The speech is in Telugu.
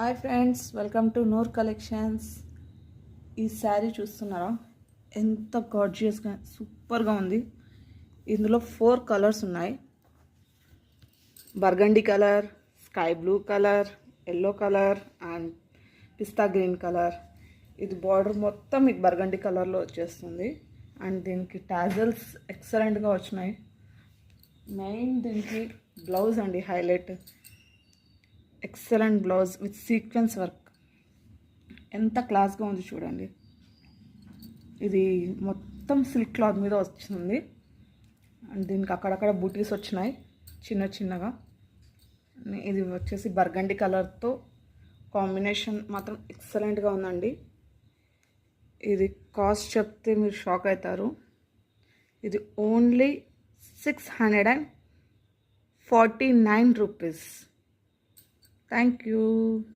Hi friends, welcome to Noor collections. ఈ శారీ చూస్తున్నారా? ఎంత గార్జియస్గా సూపర్గా ఉంది. ఇందులో 4 కలర్స్ ఉన్నాయి. Burgundy colour, sky blue colour, yellow colour and pista green colour. ఇది బార్డర్ మొత్తం మీకు బర్గండీ కలర్లో వచ్చేస్తుంది. అండ్ దీనికి టాజల్స్ ఎక్సలెంట్గా వచ్చినాయి. మెయిన్ దీనికి బ్లౌజ్ అండి highlight. Excellent blouse with sequence work. ఎంత క్లాస్గా ఉంది చూడండి. ఇది మొత్తం సిల్క్ క్లాత్ మీద వచ్చింది. అండ్ దీనికి అక్కడక్కడ బూటీస్ వచ్చినాయి చిన్న చిన్నగా. ఇది వచ్చేసి బర్గండీ కలర్తో కాంబినేషన్ మాత్రం ఎక్సలెంట్గా ఉందండి. ఇది కాస్ట్ చెప్తే మీరు షాక్ అవుతారు. ఇది ఓన్లీ 649 రూపీస్. Thank you.